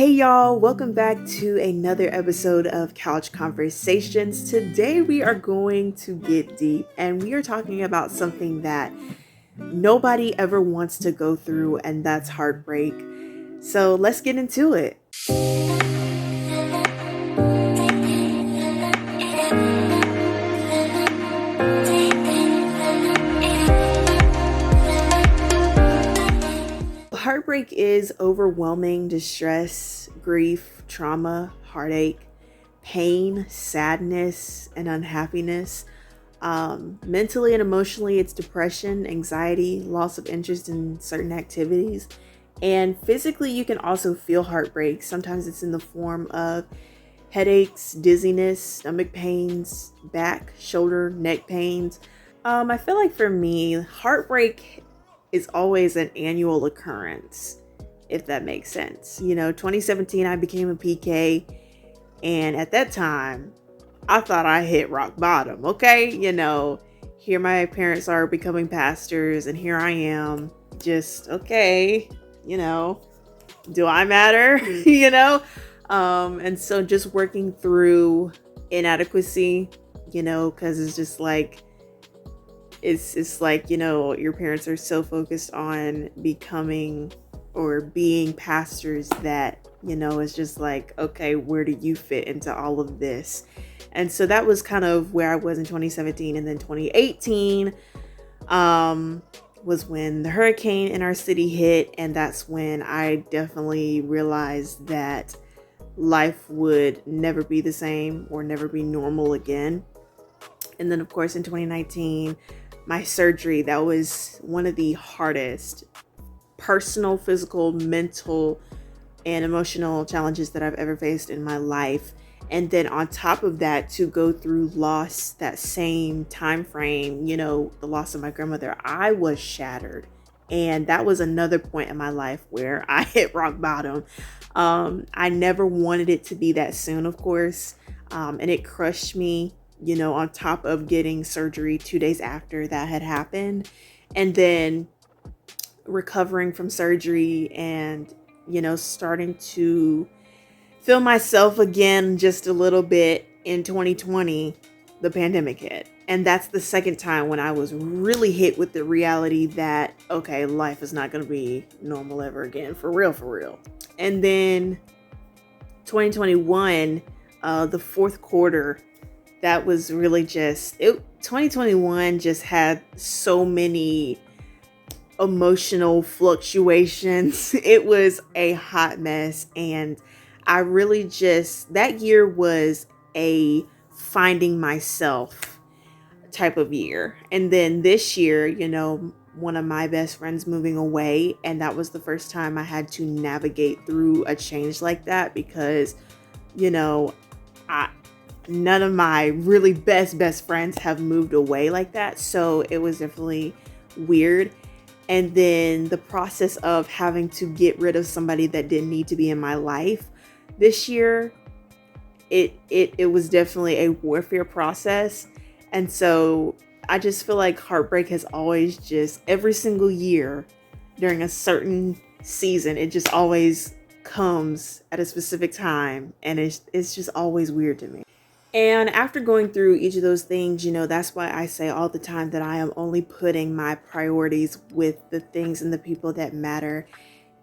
Hey y'all, welcome back to another episode of Couch Conversations. Today we are going to get deep and we are talking about something that nobody ever wants to go through, and that's heartbreak. So let's get into it. Heartbreak is overwhelming distress, grief, trauma, heartache, pain, sadness, and unhappiness. Mentally and emotionally, it's depression, anxiety, loss of interest in certain activities. And physically, you can also feel heartbreak. Sometimes it's in the form of headaches, dizziness, stomach pains, back, shoulder, neck pains. I feel like for me, heartbreak is always an annual occurrence, if that makes sense. 2017, I became a PK, and at that time, I thought I hit rock bottom, okay? Here my parents are becoming pastors, and here I am, just, okay, do I matter? And so just working through inadequacy, because it's just like, it's like, your parents are so focused on becoming or being pastors that, it's just like, okay, where do you fit into all of this? And so that was kind of where I was in 2017. And then 2018 was when the hurricane in our city hit. And that's when I definitely realized that life would never be the same or never be normal again. And then, of course, in 2019, my surgery, that was one of the hardest personal, physical, mental, and emotional challenges that I've ever faced in my life. And then on top of that, to go through loss that same time frame, the loss of my grandmother, I was shattered. And that was another point in my life where I hit rock bottom. I never wanted it to be that soon, of course. And it crushed me, on top of getting surgery 2 days after that had happened. And then recovering from surgery and, starting to feel myself again just a little bit in 2020, the pandemic hit. And that's the second time when I was really hit with the reality that, okay, life is not going to be normal ever again, for real, for real. And then 2021, the fourth quarter, that was really just, 2021 just had so many emotional fluctuations. It was a hot mess. And I really that year was a finding myself type of year. And then this year, one of my best friends moving away. And that was the first time I had to navigate through a change like that because, none of my really best friends have moved away like that. So it was definitely weird. And then the process of having to get rid of somebody that didn't need to be in my life this year, it was definitely a warfare process. And so I just feel like heartbreak has always just, every single year during a certain season, it just always comes at a specific time. And it's just always weird to me. And after going through each of those things, that's why I say all the time that I am only putting my priorities with the things and the people that matter.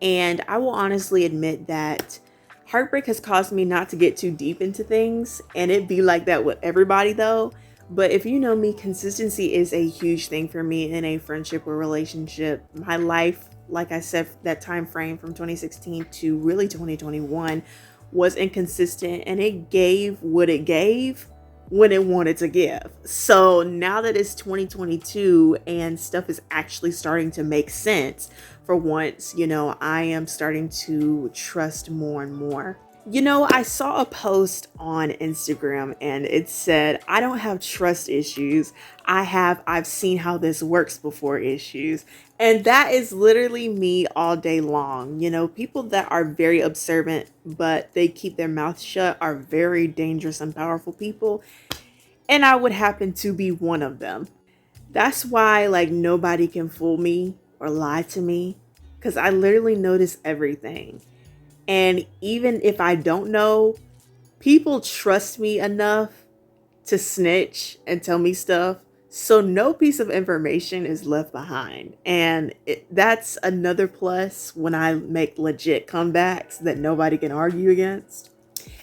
And I will honestly admit that heartbreak has caused me not to get too deep into things. And it be like that with everybody though. But if you know me, consistency is a huge thing for me in a friendship or relationship. My life, like I said, that time frame from 2016 to really 2021 was inconsistent, and it gave what it gave when it wanted to give. So now that it's 2022 and stuff is actually starting to make sense for once, I am starting to trust more and more. I saw a post on Instagram and it said, I don't have trust issues. I've seen how this works before issues. And that is literally me all day long. People that are very observant, but they keep their mouth shut are very dangerous and powerful people. And I would happen to be one of them. That's why nobody can fool me or lie to me, because I literally notice everything. And even if I don't know, people trust me enough to snitch and tell me stuff. So no piece of information is left behind. And that's another plus when I make legit comebacks that nobody can argue against.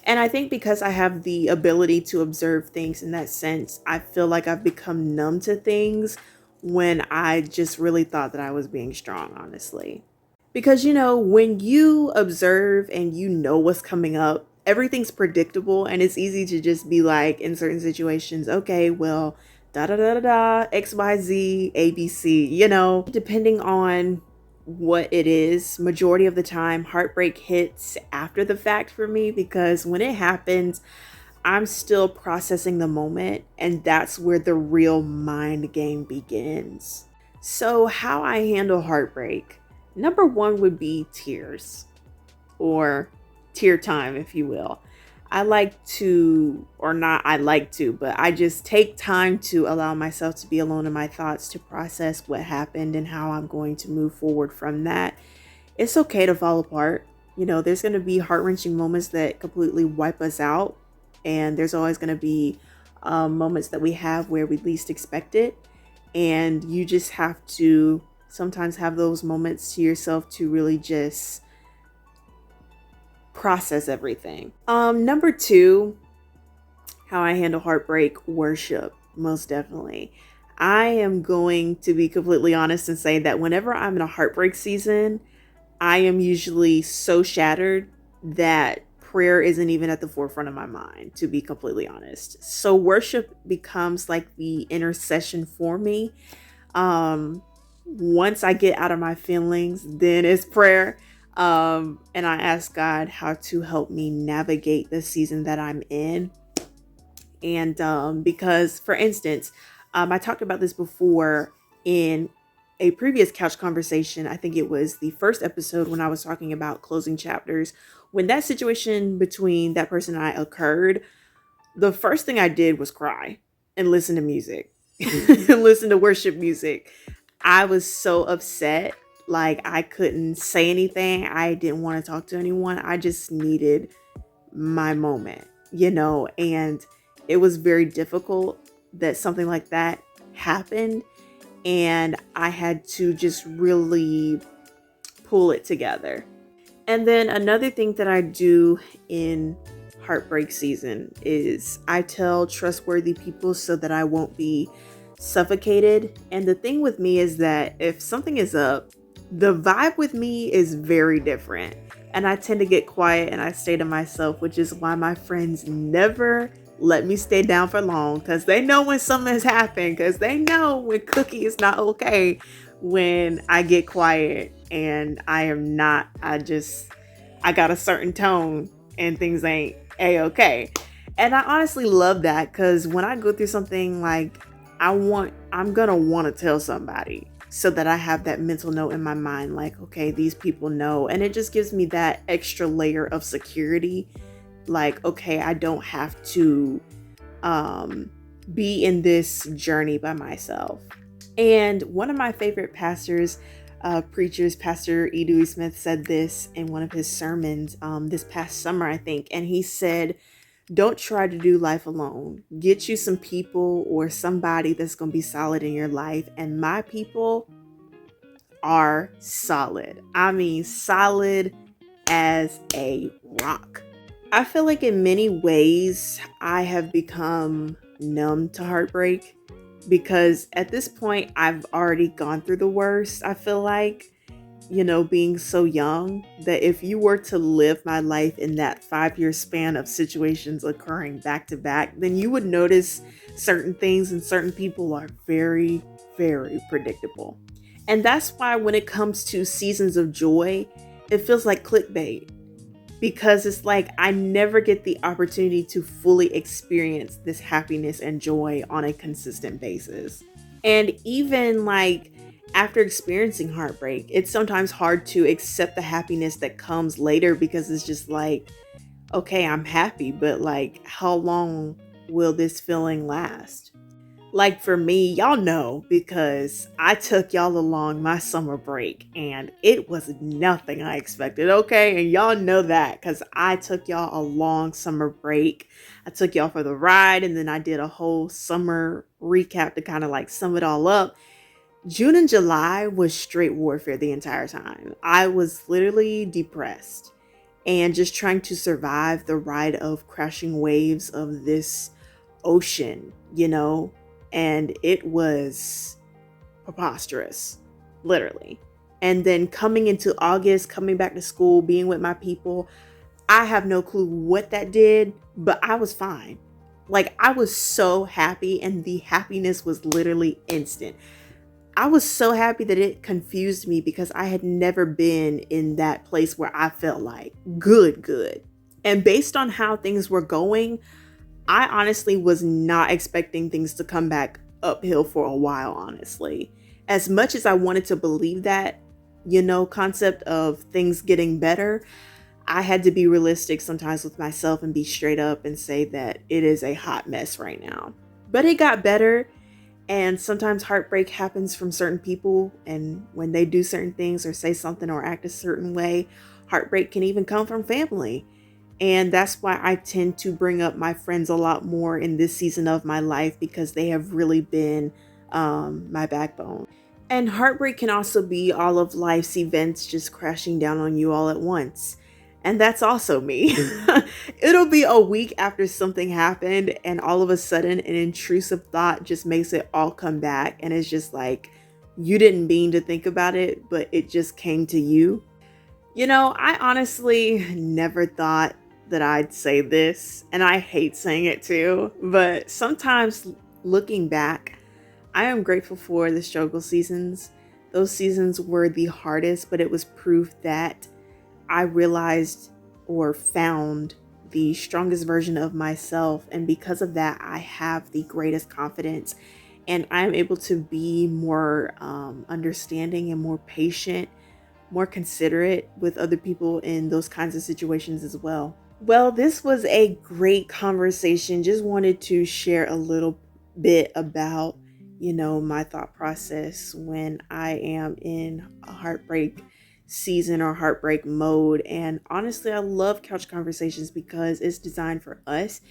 And I think because I have the ability to observe things in that sense, I feel like I've become numb to things when I just really thought that I was being strong, honestly. Because, when you observe and you know what's coming up, everything's predictable and it's easy to just be like in certain situations, okay, well, da da da da da, XYZ, ABC, depending on what it is, majority of the time, heartbreak hits after the fact for me because when it happens, I'm still processing the moment, and that's where the real mind game begins. So, how I handle heartbreak. Number one would be tears or tear time, if you will. I like to, or not, I like to, but I just take time to allow myself to be alone in my thoughts to process what happened and how I'm going to move forward from that. It's okay to fall apart. There's going to be heart wrenching moments that completely wipe us out. And there's always going to be moments that we have where we least expect it. And you just have to sometimes have those moments to yourself to really just process everything. Number two, how I handle heartbreak, worship, most definitely. I am going to be completely honest and say that whenever I'm in a heartbreak season, I am usually so shattered that prayer isn't even at the forefront of my mind, to be completely honest. So worship becomes like the intercession for me. Once I get out of my feelings, then it's prayer. And I ask God how to help me navigate the season that I'm in. And because, for instance, I talked about this before in a previous couch conversation. I think it was the first episode when I was talking about closing chapters. When that situation between that person and I occurred, the first thing I did was cry and listen to music and listen to worship music. I was so upset. Like, I couldn't say anything. I didn't want to talk to anyone. I just needed my moment, and it was very difficult that something like that happened. And I had to just really pull it together. And then another thing that I do in heartbreak season is I tell trustworthy people so that I won't be suffocated. And the thing with me is that if something is up, the vibe with me is very different. And I tend to get quiet and I stay to myself, which is why my friends never let me stay down for long, because they know when something has happened, because they know when Cookie is not okay when I get quiet and I am not, I got a certain tone and things ain't a-okay. And I honestly love that because when I go through something like I'm gonna want to tell somebody so that I have that mental note in my mind, like, okay, these people know. And it just gives me that extra layer of security. Like, okay, I don't have to be in this journey by myself. And one of my favorite pastors, preachers, Pastor E. Dewey Smith, said this in one of his sermons this past summer, I think. And he said, don't try to do life alone. Get you some people or somebody that's going to be solid in your life. And my people are solid. I mean, solid as a rock. I feel like in many ways I have become numb to heartbreak because at this point I've already gone through the worst. I feel like, being so young, that if you were to live my life in that 5-year span of situations occurring back to back, then you would notice certain things and certain people are very, very predictable. And that's why when it comes to seasons of joy, it feels like clickbait. Because it's like I never get the opportunity to fully experience this happiness and joy on a consistent basis. And even like after experiencing heartbreak, it's sometimes hard to accept the happiness that comes later because it's just like, okay, I'm happy, but like, how long will this feeling last? Like for me, y'all know because I took y'all along my summer break and it was nothing I expected, okay? And y'all know that because I took y'all a long summer break. I took y'all for the ride and then I did a whole summer recap to kind of like sum it all up. June and July was straight warfare the entire time. I was literally depressed and just trying to survive the ride of crashing waves of this ocean, and it was preposterous, literally. And then coming into August, coming back to school, being with my people, I have no clue what that did, but I was fine. Like, I was so happy, and the happiness was literally instant. I was so happy that it confused me because I had never been in that place where I felt like good, good. And based on how things were going, I honestly was not expecting things to come back uphill for a while, honestly. As much as I wanted to believe that, concept of things getting better, I had to be realistic sometimes with myself and be straight up and say that it is a hot mess right now. But it got better, and sometimes heartbreak happens from certain people, and when they do certain things or say something or act a certain way, heartbreak can even come from family. And that's why I tend to bring up my friends a lot more in this season of my life because they have really been my backbone. And heartbreak can also be all of life's events just crashing down on you all at once. And that's also me. It'll be a week after something happened, and all of a sudden, an intrusive thought just makes it all come back. And it's just like, you didn't mean to think about it, but it just came to you. I honestly never thought that I'd say this, and I hate saying it too, but sometimes looking back, I am grateful for the struggle seasons. Those seasons were the hardest, but it was proof that I realized or found the strongest version of myself, and because of that, I have the greatest confidence, and I'm able to be more understanding and more patient, more considerate with other people in those kinds of situations as well. Well, this was a great conversation. Just wanted to share a little bit about, my thought process when I am in a heartbreak season or heartbreak mode. And honestly, I love couch conversations because it's designed for us.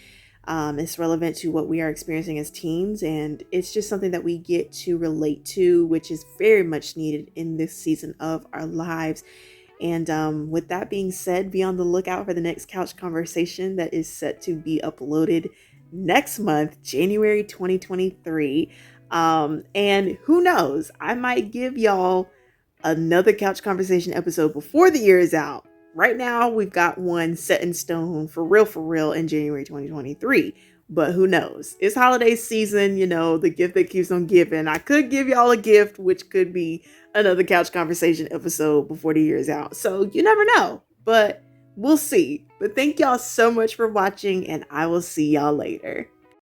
It's relevant to what we are experiencing as teens, and it's just something that we get to relate to, which is very much needed in this season of our lives. And with that being said, be on the lookout for the next couch conversation that is set to be uploaded next month, January 2023. And who knows, I might give y'all another couch conversation episode before the year is out. Right now, we've got one set in stone for real in January 2023. But who knows? It's holiday season, the gift that keeps on giving. I could give y'all a gift, which could be another couch conversation episode before the year is out. So you never know, but we'll see. But thank y'all so much for watching, and I will see y'all later.